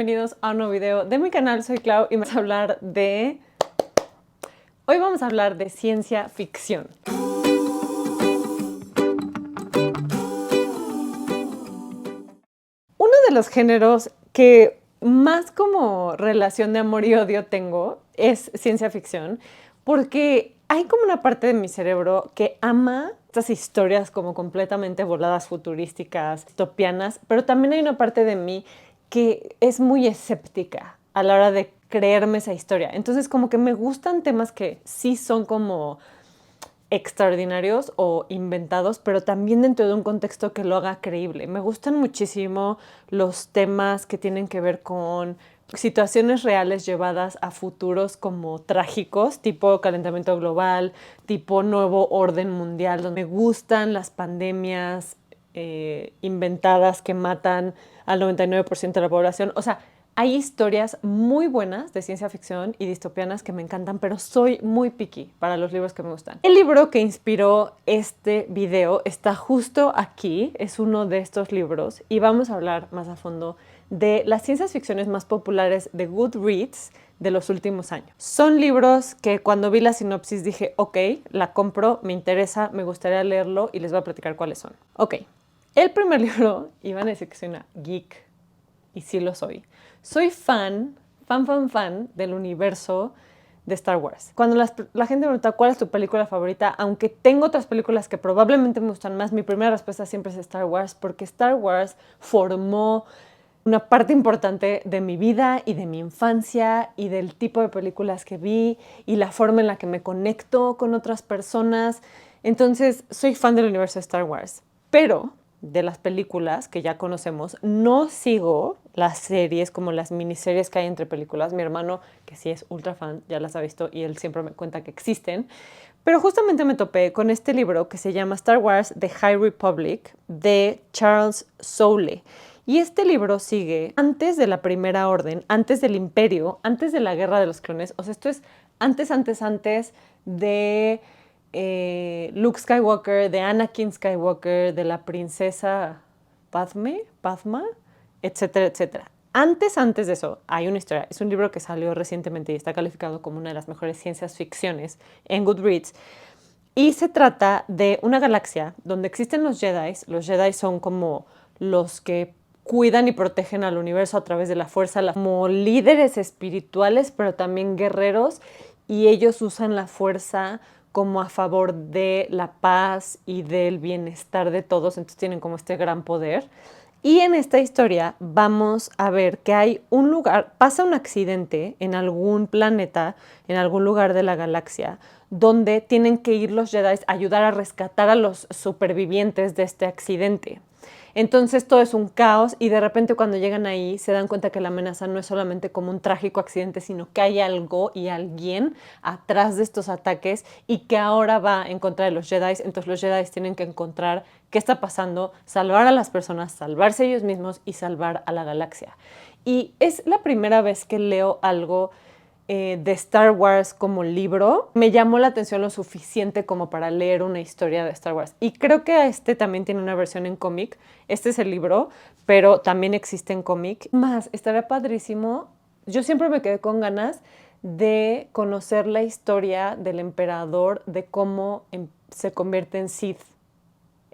Bienvenidos a un nuevo video de mi canal, soy Clau y hoy vamos a hablar de ciencia ficción. Uno de los géneros que más como relación de amor y odio tengo es ciencia ficción, porque hay como una parte de mi cerebro que ama estas historias como completamente voladas, futurísticas, distopianas, pero también hay una parte de mí que es muy escéptica a la hora de creerme esa historia. Entonces como que me gustan temas que sí son como extraordinarios o inventados, pero también dentro de un contexto que lo haga creíble. Me gustan muchísimo los temas que tienen que ver con situaciones reales llevadas a futuros como trágicos, tipo calentamiento global, tipo nuevo orden mundial, donde me gustan las pandemias inventadas que matan al 99% de la población. O sea, hay historias muy buenas de ciencia ficción y distopianas que me encantan, pero soy muy picky para los libros que me gustan. El libro que inspiró este video está justo aquí, es uno de estos libros, y vamos a hablar más a fondo de las ciencias ficciones más populares de Goodreads de los últimos años. Son libros que cuando vi la sinopsis dije, ok, la compro, me interesa, me gustaría leerlo y les voy a platicar cuáles son. Ok, el primer libro, iban a decir que soy una geek, y sí lo soy. Soy fan del universo de Star Wars. Cuando la gente me pregunta cuál es tu película favorita, aunque tengo otras películas que probablemente me gustan más, mi primera respuesta siempre es Star Wars, porque Star Wars formó una parte importante de mi vida y de mi infancia y del tipo de películas que vi y la forma en la que me conecto con otras personas. Entonces, soy fan del universo de Star Wars, pero de las películas que ya conocemos, no sigo las series como las miniseries que hay entre películas. Mi hermano, que sí es ultra fan, ya las ha visto y él siempre me cuenta que existen. Pero justamente me topé con este libro que se llama Star Wars: The High Republic de Charles Soule. Y este libro sigue antes de la Primera Orden, antes del Imperio, antes de la Guerra de los Clones. O sea, esto es antes de Luke Skywalker, de Anakin Skywalker, de la princesa Padma, etcétera, etcétera. Antes de eso, hay una historia. Es un libro que salió recientemente y está calificado como una de las mejores ciencias ficciones en Goodreads. Y se trata de una galaxia donde existen los Jedi. Los Jedi son como los que cuidan y protegen al universo a través de la fuerza, como líderes espirituales, pero también guerreros, y ellos usan la fuerza como a favor de la paz y del bienestar de todos, entonces tienen como este gran poder. Y en esta historia vamos a ver que hay un lugar, pasa un accidente en algún planeta, en algún lugar de la galaxia, donde tienen que ir los Jedi a ayudar a rescatar a los supervivientes de este accidente. Entonces todo es un caos y de repente cuando llegan ahí se dan cuenta que la amenaza no es solamente como un trágico accidente, sino que hay algo y alguien atrás de estos ataques y que ahora va en contra de los Jedi. Entonces los Jedi tienen que encontrar qué está pasando, salvar a las personas, salvarse ellos mismos y salvar a la galaxia. Y es la primera vez que leo algo de Star Wars como libro. Me llamó la atención lo suficiente como para leer una historia de Star Wars. Y creo que este también tiene una versión en cómic. Este es el libro, pero también existe en cómic. Más, estaría padrísimo. Yo siempre me quedé con ganas de conocer la historia del emperador, de cómo se convierte en Sith.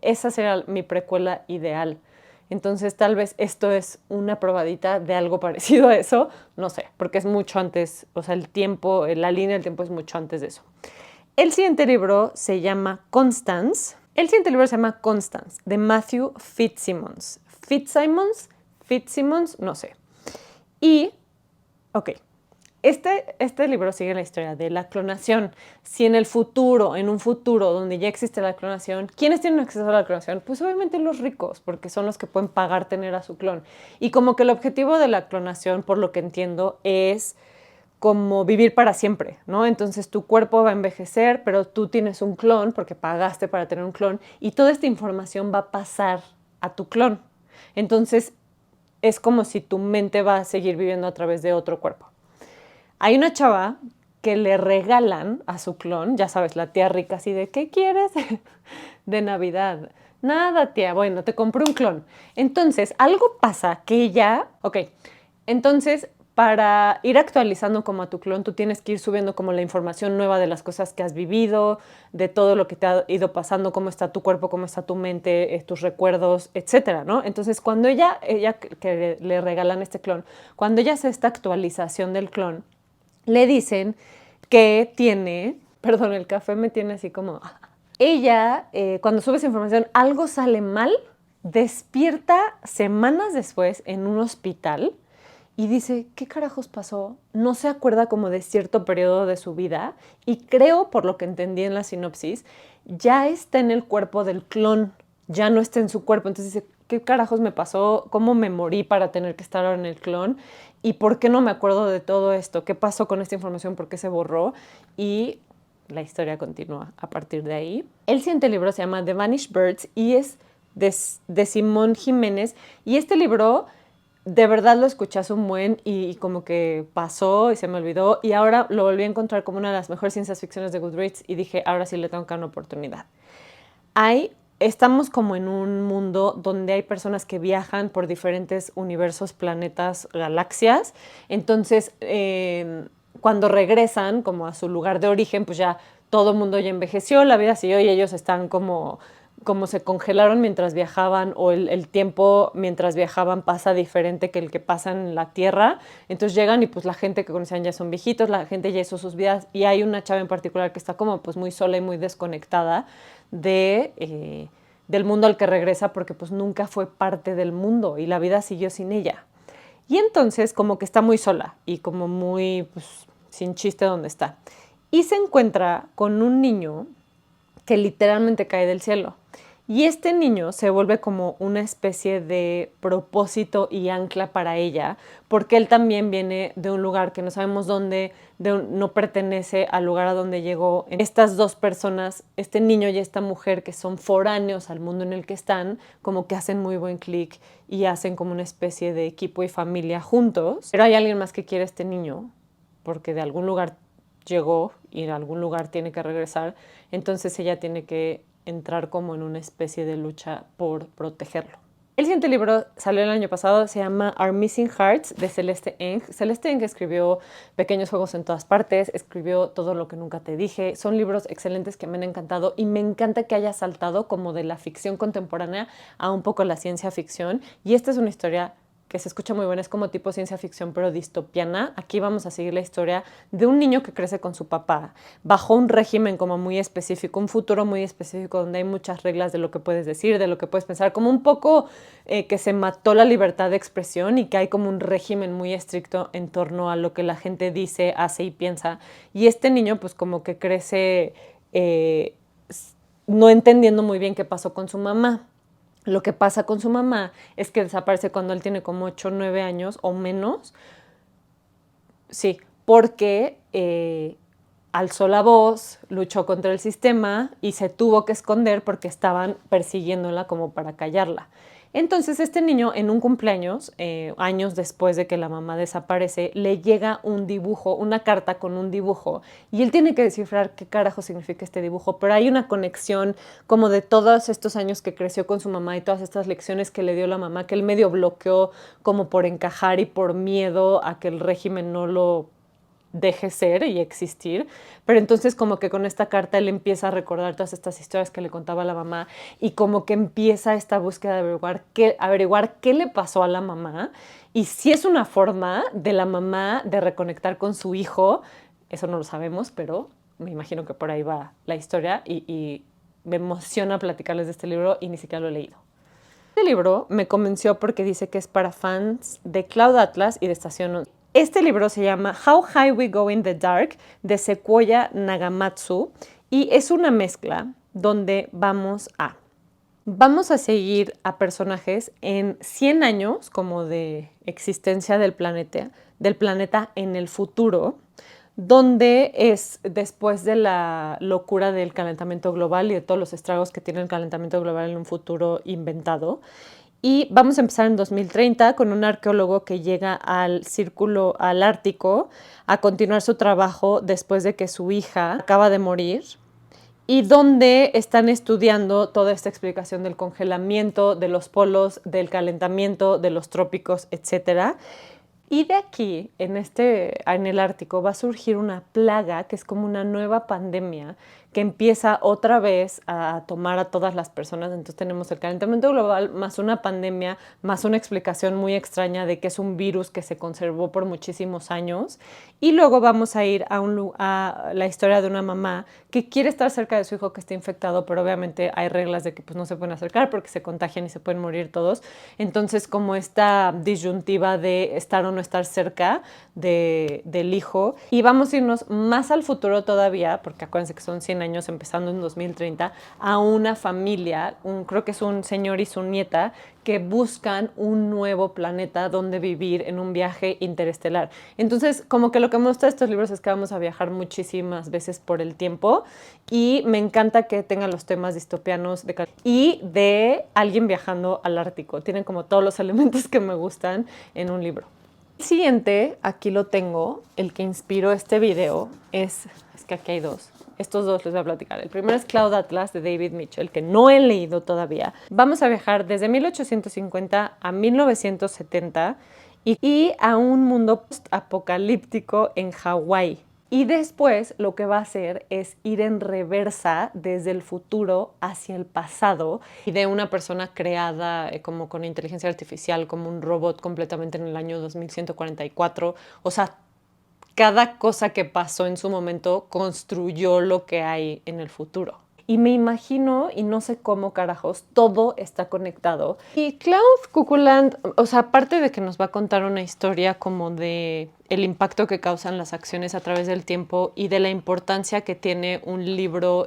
Esa sería mi precuela ideal. Entonces tal vez esto es una probadita de algo parecido a eso, no sé, porque es mucho antes, o sea, el tiempo, la línea del tiempo es mucho antes de eso. El siguiente libro se llama Constance. El siguiente libro se llama Constance, de Matthew Fitzsimmons. Fitzsimmons, no sé. Y, ok, este libro sigue la historia de la clonación. Si en un futuro donde ya existe la clonación, ¿quiénes tienen acceso a la clonación? Pues obviamente los ricos, porque son los que pueden pagar tener a su clon. Y como que el objetivo de la clonación, por lo que entiendo, es como vivir para siempre, ¿no? Entonces tu cuerpo va a envejecer, pero tú tienes un clon porque pagaste para tener un clon y toda esta información va a pasar a tu clon. Entonces es como si tu mente va a seguir viviendo a través de otro cuerpo. Hay una chava que le regalan a su clon, ya sabes, la tía rica así de, ¿qué quieres de Navidad? Nada, tía, bueno, te compré un clon. Entonces, algo pasa que ella, ok, Entonces, para ir actualizando como a tu clon, tú tienes que ir subiendo como la información nueva de las cosas que has vivido, de todo lo que te ha ido pasando, cómo está tu cuerpo, cómo está tu mente, tus recuerdos, etcétera, ¿no? Entonces, cuando ella que le regalan este clon, cuando ella hace esta actualización del clon, le dicen que tiene, perdón, el café me tiene así como... Ella, cuando sube esa información, algo sale mal, despierta semanas después en un hospital y dice, ¿qué carajos pasó? No se acuerda como de cierto periodo de su vida y creo, por lo que entendí en la sinopsis, ya está en el cuerpo del clon, ya no está en su cuerpo. Entonces dice, ¿qué carajos me pasó? ¿Cómo me morí para tener que estar ahora en el clon? ¿Y por qué no me acuerdo de todo esto? ¿Qué pasó con esta información? ¿Por qué se borró? Y la historia continúa a partir de ahí. El siguiente libro se llama The Vanished Birds y es de Simón Jiménez. Y este libro de verdad lo escuché hace un buen y como que pasó y se me olvidó. Y ahora lo volví a encontrar como una de las mejores ciencias ficciones de Goodreads y dije, ahora sí le tengo que dar una oportunidad. Estamos como en un mundo donde hay personas que viajan por diferentes universos, planetas, galaxias. Entonces, cuando regresan como a su lugar de origen, pues ya todo el mundo ya envejeció, la vida siguió y ellos están como se congelaron mientras viajaban o el tiempo mientras viajaban pasa diferente que el que pasa en la Tierra. Entonces llegan y pues la gente que conocían ya son viejitos, la gente ya hizo sus vidas y hay una chava en particular que está como pues muy sola y muy desconectada del mundo al que regresa porque pues nunca fue parte del mundo y la vida siguió sin ella. Y entonces como que está muy sola y como muy pues, sin chiste donde está. Y se encuentra con un niño que literalmente cae del cielo. Y este niño se vuelve como una especie de propósito y ancla para ella, porque él también viene de un lugar que no sabemos dónde, no pertenece al lugar a donde llegó. Estas dos personas, este niño y esta mujer que son foráneos al mundo en el que están, como que hacen muy buen clic y hacen como una especie de equipo y familia juntos. Pero hay alguien más que quiere a este niño, porque de algún lugar llegó y en algún lugar tiene que regresar, entonces ella tiene que entrar como en una especie de lucha por protegerlo. El siguiente libro salió el año pasado, se llama Our Missing Hearts, de Celeste Ng. Celeste Ng escribió Pequeños Juegos en Todas Partes, escribió Todo lo que nunca te dije. Son libros excelentes que me han encantado y me encanta que haya saltado como de la ficción contemporánea a un poco la ciencia ficción. Y esta es una historia que se escucha muy buena, es como tipo ciencia ficción pero distopiana. Aquí vamos a seguir la historia de un niño que crece con su papá bajo un régimen como muy específico, un futuro muy específico donde hay muchas reglas de lo que puedes decir, de lo que puedes pensar, como un poco que se mató la libertad de expresión y que hay como un régimen muy estricto en torno a lo que la gente dice, hace y piensa. Y este niño pues como que crece no entendiendo muy bien qué pasó con su mamá. Lo que pasa con su mamá es que desaparece cuando él tiene como 8 o 9 años o menos. Sí, porque alzó la voz, luchó contra el sistema y se tuvo que esconder porque estaban persiguiéndola como para callarla. Entonces este niño en un cumpleaños, años después de que la mamá desaparece, le llega un dibujo, una carta con un dibujo y él tiene que descifrar qué carajo significa este dibujo, pero hay una conexión como de todos estos años que creció con su mamá y todas estas lecciones que le dio la mamá, que él medio bloqueó como por encajar y por miedo a que el régimen no lo deje ser y existir, pero entonces como que con esta carta él empieza a recordar todas estas historias que le contaba la mamá y como que empieza esta búsqueda de averiguar qué le pasó a la mamá y si es una forma de la mamá de reconectar con su hijo, eso no lo sabemos, pero me imagino que por ahí va la historia y me emociona platicarles de este libro y ni siquiera lo he leído. Este libro me convenció porque dice que es para fans de Cloud Atlas y de Estación 11. Este libro se llama How High We Go in the Dark, de Sequoia Nagamatsu, y es una mezcla donde vamos a seguir a personajes en 100 años como de existencia del planeta en el futuro, donde es después de la locura del calentamiento global y de todos los estragos que tiene el calentamiento global en un futuro inventado. Y vamos a empezar en 2030 con un arqueólogo que llega al Ártico a continuar su trabajo después de que su hija acaba de morir y donde están estudiando toda esta explicación del congelamiento, de los polos, del calentamiento, de los trópicos, etcétera. Y de aquí, en el Ártico, va a surgir una plaga que es como una nueva pandemia que empieza otra vez a tomar a todas las personas. Entonces tenemos el calentamiento global más una pandemia, más una explicación muy extraña de que es un virus que se conservó por muchísimos años. Y luego vamos a ir a la historia de una mamá que quiere estar cerca de su hijo que está infectado, pero obviamente hay reglas de que pues, no se pueden acercar porque se contagian y se pueden morir todos. Entonces, como esta disyuntiva de estar o no estar cerca del hijo. Y vamos a irnos más al futuro todavía, porque acuérdense que son 100 años empezando en 2030, a una familia, creo que es un señor y su nieta, que buscan un nuevo planeta donde vivir en un viaje interestelar. Entonces, como que lo que muestra estos libros es que vamos a viajar muchísimas veces por el tiempo y me encanta que tengan los temas distopianos y de alguien viajando al Ártico. Tienen como todos los elementos que me gustan en un libro. El siguiente, aquí lo tengo, el que inspiró este video es que aquí hay dos. Estos dos les voy a platicar. El primero es Cloud Atlas de David Mitchell, que no he leído todavía. Vamos a viajar desde 1850 a 1970 y a un mundo post-apocalíptico en Hawái. Y después lo que va a hacer es ir en reversa desde el futuro hacia el pasado y de una persona creada como con inteligencia artificial, como un robot completamente en el año 2144. O sea, cada cosa que pasó en su momento construyó lo que hay en el futuro. Y me imagino, y no sé cómo carajos, todo está conectado. Y Cloud Cuckooland, o sea, aparte de que nos va a contar una historia como de el impacto que causan las acciones a través del tiempo y de la importancia que tiene un libro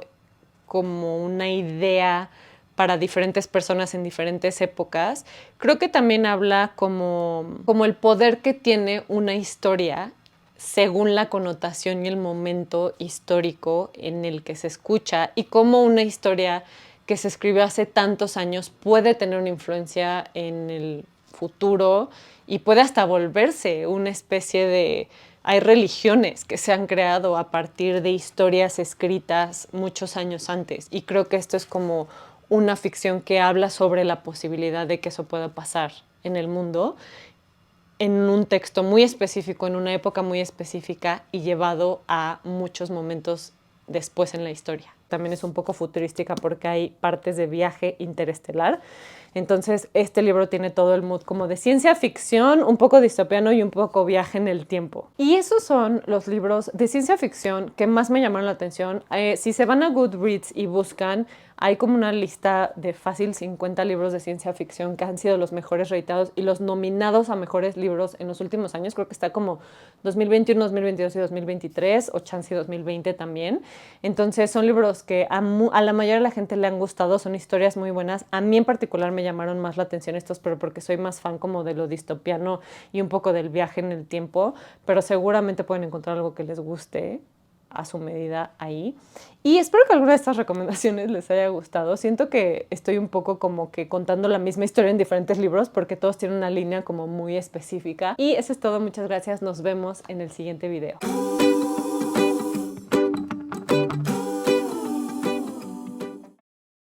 como una idea para diferentes personas en diferentes épocas, creo que también habla como el poder que tiene una historia según la connotación y el momento histórico en el que se escucha y cómo una historia que se escribió hace tantos años puede tener una influencia en el futuro y puede hasta volverse una especie de... Hay religiones que se han creado a partir de historias escritas muchos años antes y creo que esto es como una ficción que habla sobre la posibilidad de que eso pueda pasar en el mundo en un texto muy específico, en una época muy específica y llevado a muchos momentos después en la historia. También es un poco futurística porque hay partes de viaje interestelar. Entonces, este libro tiene todo el mood como de ciencia ficción, un poco distopiano y un poco viaje en el tiempo. Y esos son los libros de ciencia ficción que más me llamaron la atención. Si se van a Goodreads y buscan, hay como una lista de fácil 50 libros de ciencia ficción que han sido los mejores rateados y los nominados a mejores libros en los últimos años. Creo que está como 2021, 2022 y 2023, o chance 2020 también. Entonces son libros que a la mayoría de la gente le han gustado, son historias muy buenas. A mí en particular me llamaron más la atención estos, pero porque soy más fan como de lo distopiano y un poco del viaje en el tiempo, pero seguramente pueden encontrar algo que les guste a su medida ahí. Y espero que alguna de estas recomendaciones les haya gustado. Siento que estoy un poco como que contando la misma historia en diferentes libros porque todos tienen una línea como muy específica. Y eso es todo. Muchas gracias. Nos vemos en el siguiente video.